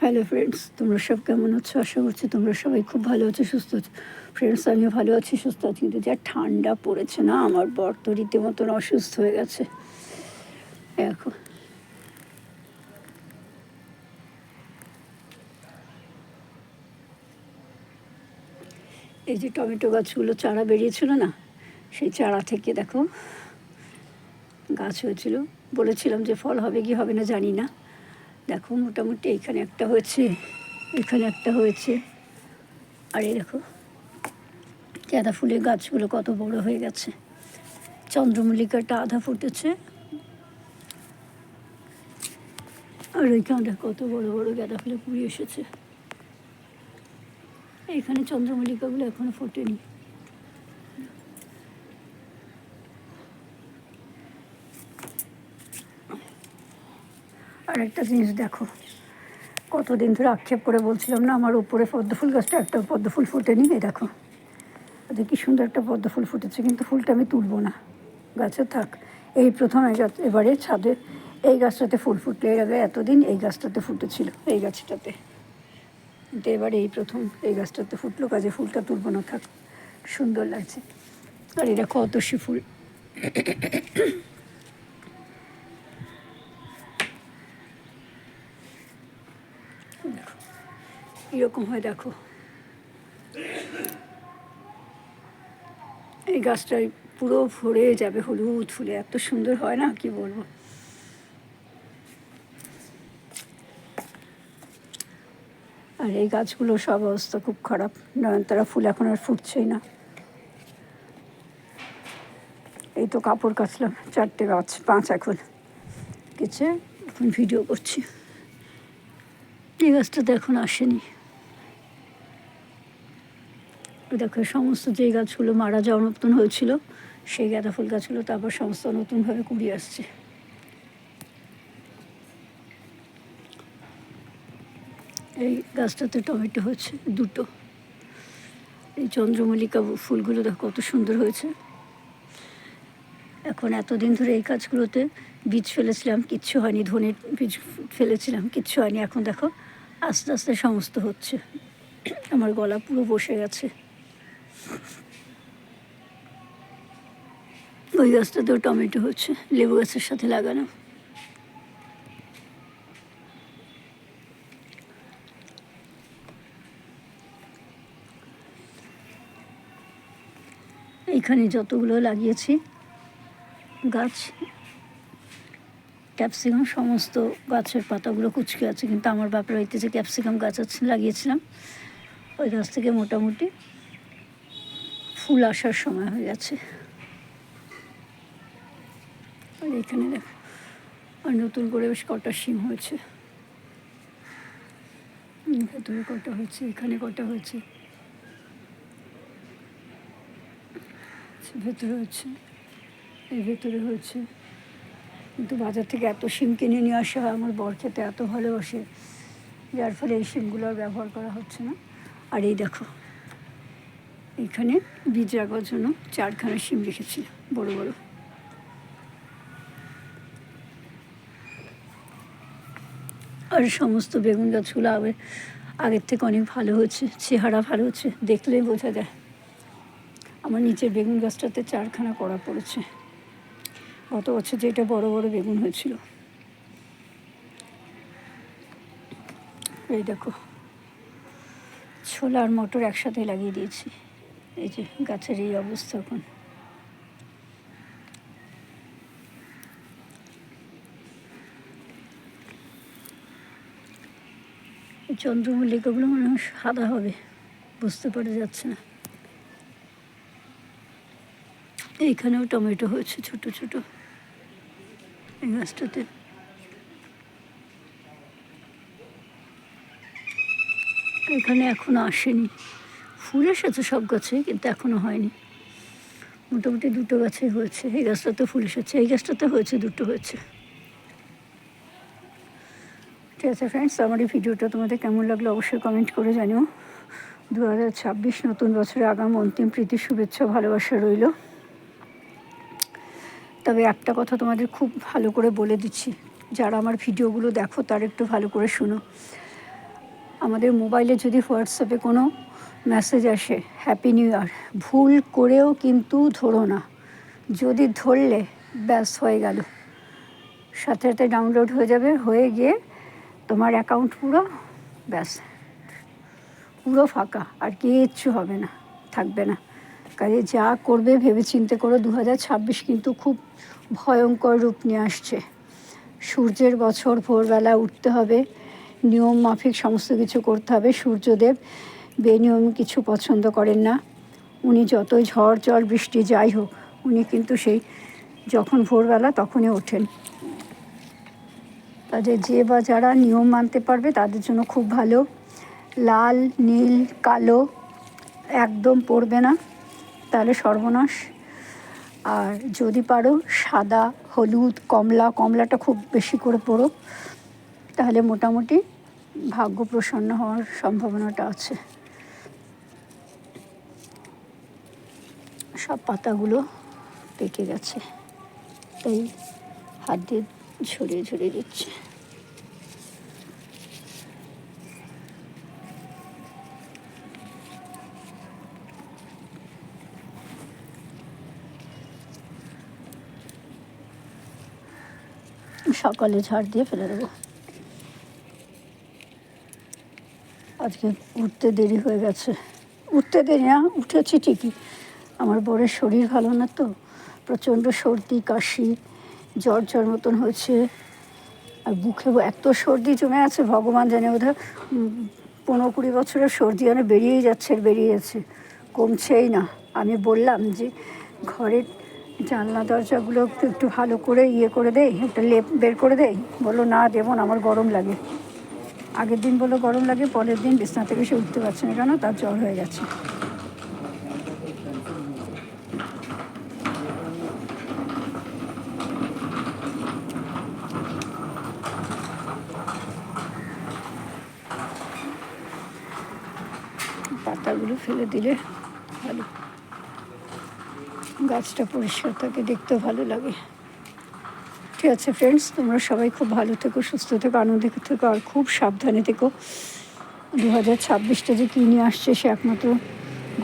Hello friends, তোমরা সব কেমন আছো? আশা করছি তোমরা সবাই খুব ভালো আছো, সুস্থ আছো। ফ্রেন্ডস, আমিও ভালো আছি, সুস্থ আছি, কিন্তু যা ঠান্ডা পড়েছে না, আমার বর তো রীতিমতন অসুস্থ হয়ে গেছে এখন। এই যে টমেটো গাছগুলো চারা বেরিয়েছিল না, সেই চারা থেকে দেখো গাছ হয়েছিল। বলেছিলাম যে ফল হবে কি হবে না জানি না, দেখো মোটামুটি এইখানে একটা হয়েছে, এখানে একটা হয়েছে, আর এই দেখো গাঁদা ফুলের গাছগুলো কত বড় হয়ে গেছে। চন্দ্রমল্লিকাটা আধা ফুটেছে, আর ওইখানটা কত বড় বড় গাঁদা ফুলে কুড়ি এসেছে। এখানে চন্দ্রমল্লিকাগুলো এখনো ফোটেনি। আর একটা জিনিস দেখো, কতদিন ধরে আক্ষেপ করে বলছিলাম না আমার উপরে পদ্ম ফুল গাছটা একটা পদ্ম ফুল ফোটেনি। এই দেখো ওদের কি সুন্দর একটা পদ্ম ফুল ফুটেছে, কিন্তু ফুলটা আমি তুলবো না, গাছে থাক। এই প্রথম এবারে ছাদে এই গাছটাতে ফুল ফুটলে, এর আগে এতদিন এই গাছটাতে ফুটেছিল, এই গাছটাতে, কিন্তু এবারে এই প্রথম এই গাছটাতে ফুটলো, কাজে ফুলটা তুলবো না, থাক, সুন্দর লাগছে। আর এটা কতশি ফুল, দেখো এরকম হয়, দেখো এই গাছটায় পুরো ভরে যাবে হলুদ ফুলে, এত সুন্দর হয় না, কি বলবো। আর এই গাছগুলো সব অবস্থা খুব খারাপ, নয়নতারা ফুল এখন আর ফুটছেই না। এই তো কাপড় কাচলাম, 4টে গাছ 5 এখন কেচে এখন ভিডিও করছি। এই গাছটাতে এখন আসেনি। দেখো সমস্ত যে গাছগুলো মারা যাওয়ার মতন হয়েছিল, সেই গাঁদা ফুল গাছগুলো তারপর সমস্ত নতুনভাবে কুড়িয়ে আসছে। এই গাছটাতে টমেটো হয়েছে 2টো। এই চন্দ্রমল্লিকা ফুলগুলো দেখো কত সুন্দর হয়েছে। এখন এতদিন ধরে এই গাছগুলোতে বীজ ফেলেছিলাম, কিচ্ছু হয়নি, ধনের বীজ ফেলেছিলাম, কিচ্ছু হয়নি। এখন দেখো আস্তে আস্তে সমস্ত হচ্ছে। আমার গলা পুরো বসে গেছে। ওই গাছটাতেও টমেটো হচ্ছে, লেবু গাছের সাথে লাগানো। এইখানে যতগুলো লাগিয়েছি গাছ, ক্যাপসিকাম, সমস্ত গাছের পাতাগুলো কুচকে আছে, কিন্তু আমার বাপের বাড়িতে যে ক্যাপসিকাম গাছ আছে লাগিয়েছিলাম, ওই গাছ থেকে মোটামুটি ফুল আসার সময় হয়ে গেছে। আর এখানে দেখো আর নতুন করে বেশ কটা শিম হয়েছে, ভেতরে কটা হয়েছে, এখানে কটা হয়েছে, ভেতরে হচ্ছে, এই ভেতরে হয়েছে। কিন্তু বাজার থেকে এত শিম কিনে নিয়ে আসা হয়, আমার বর খেতে এত ভালোবাসে, যার ফলে এই শিমগুলো আর ব্যবহার করা হচ্ছে না। আর এই দেখো এখানে বীজ রাখার জন্য 4খানা শিম রেখেছি, বড় বড়। আর সমস্ত বেগুন গাছগুলো আগের থেকে অনেক ভালো হচ্ছে, চেহারা ভালো হচ্ছে, দেখলেই বোঝা যায়। আমার নিচের বেগুন গাছটাতে 4খানা কড়া পড়েছে, গত বছর যেটা বড় বড় বেগুন হয়েছিল। এই দেখো ছোলা আর মটর একসাথে লাগিয়ে দিয়েছি, এই যে গাছের এই অবস্থা এখন। চন্দ্রমল্লিকাগুলো মনে হয় সাদা হবে, বুঝতে পারা যাচ্ছে না। এইখানেও টমেটো হয়েছে ছোট ছোট, এই গাছটাতে। এখানে এখনো আসেনি, ফুল এসেছে সব গাছে, কিন্তু এখনো হয়নি। মোটামুটি 2টো গাছে হয়েছে, এই গাছটাতে ফুল এসেছে, এই গাছটাতে হয়েছে, 2টো হয়েছে। ঠিক আছে ফ্রেন্ডস, আমার এই ভিডিওটা তোমাদের কেমন লাগলো অবশ্যই কমেন্ট করে জানিও। 2026 নতুন বছরে আগাম অন্তিম প্রীতি শুভেচ্ছা ভালোবাসা রইল। তবে একটা কথা তোমাদের খুব ভালো করে বলে দিচ্ছি, যারা আমার ভিডিওগুলো দেখো তারা একটু ভালো করে শুনো। আমাদের মোবাইলে যদি হোয়াটসঅ্যাপে কোনো মেসেজ আসে হ্যাপি নিউ ইয়ার, ভুল করেও কিন্তু ধরো না। যদি ধরলে ব্যাস হয়ে গেল, সাথে সাথে ডাউনলোড হয়ে যাবে, হয়ে গিয়ে তোমার অ্যাকাউন্ট পুরো ব্যাস পুরো ফাঁকা, আর কিচ্ছু হবে না, থাকবে না। কাজে যা করবে ভেবে চিন্তে করো। 2026 কিন্তু খুব ভয়ঙ্কর রূপ নিয়ে আসছে। সূর্যের বছর, ভোরবেলা উঠতে হবে, নিয়ম মাফিক সমস্ত কিছু করতে হবে। সূর্যদেব বেনিয়ম কিছু পছন্দ করেন না। উনি যতই ঝড় জল বৃষ্টি যাই হোক, উনি কিন্তু সেই যখন ভোরবেলা তখনই ওঠেন। তাদের যে বা যারা নিয়ম মানতে পারবে তাদের জন্য খুব ভালো। লাল, নীল, কালো একদম পরবে না, তাহলে সর্বনাশ। আর যদি পারো সাদা, হলুদ, কমলা, কমলাটা খুব বেশি করে পরো, তাহলে মোটামুটি ভাগ্য প্রসন্ন হওয়ার সম্ভাবনাটা আছে। সব পাতাগুলো পেকে গেছে, তাই হাত দিয়ে ঝরিয়ে ঝরিয়ে দিচ্ছে। সকালে ঝাড় দিয়ে ফেলে দেবো। আজকে উঠতে দেরি হয়ে গেছে। উঠতে দেরি না, উঠেছি ঠিকই। আমার বরের শরীর ভালো না তো, প্রচণ্ড সর্দি কাশি, জ্বর জ্বর মতন হয়েছে। আর বুকে এত সর্দি জমে আছে, ভগবান জানে, বোধহয় 15-20 বছরের সর্দি মানে বেরিয়েই যাচ্ছে আর বেরিয়ে যাচ্ছে, কমছেই না। আমি বললাম যে ঘরের জানলা দরজাগুলো একটু ভালো করে করে দেয়, একটা লেপ বের করে দেয়। বললো না দেবো না, আমার গরম লাগে। আগের দিন বললো গরম লাগে, পরের দিন বিছনা থেকে সে উঠতে পারছে না, কেন তার জ্বর হয়ে গেছে। পাতাগুলো ফেলে দিলে ভালো, গাছটা পরিষ্কার থাকে, দেখতেও ভালো লাগে। ঠিক আছে ফ্রেন্ডস, তোমরা সবাই খুব ভালো থেকো, সুস্থ থেকো, আনন্দে থেকো, আর খুব সাবধানে থেকো। 2026টা যে কী নিয়ে আসছে সে একমাত্র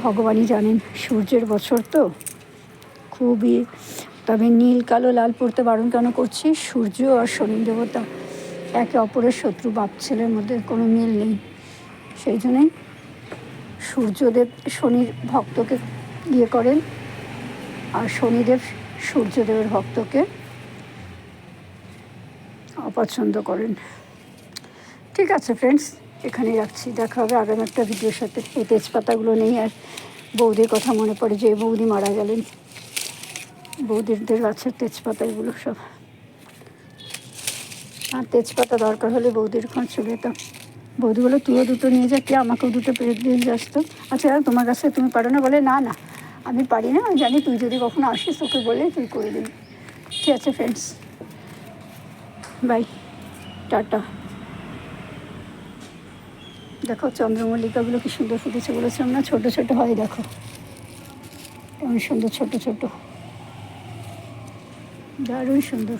ভগবানই জানেন। সূর্যের বছর তো খুবই, তবে নীল, কালো, লাল পড়তে বারণ কেন করছি? সূর্য আর শনি দেবতা একে অপরের শত্রু, বাপ ছেলের মধ্যে কোনো মিল নেই। সেই জন্যই সূর্যদেব শনির ভক্তকে করেন, আর শনিদেব সূর্যদেবের ভক্তকে অপছন্দ করেন। ঠিক আছে ফ্রেন্ডস, এখানেই রাখছি, দেখা হবে আগামী একটা ভিডিওর সাথে। এই তেজপাতাগুলো নেই, আর বৌদির কথা মনে পড়ে যে বৌদি মারা গেলেন, বৌদিদের গাছের তেজপাতা এগুলো সব। আর তেজপাতা দরকার হলে বৌদির ওখানে চলে যেতাম। বৌদি বলে তুইও দুটো নিয়ে যা, কে আমাকেও দুটো পেরে দিয়ে যাস তো। আচ্ছা তোমার কাছে তুমি পারো না? বলে না না, আমি পারি না, আমি জানি তুই যদি কখনো আসিস তোকে বলে তুই করে দিবি। ঠিক আছে ফ্রেন্ডস, বাই, টাটা। দেখো চন্দ্রমল্লিকাগুলো কি সুন্দর ফুটেছে, বলেছিলাম না ছোটো ছোটো হয়, দেখো অনেক সুন্দর, ছোটো ছোটো, দারুণ সুন্দর।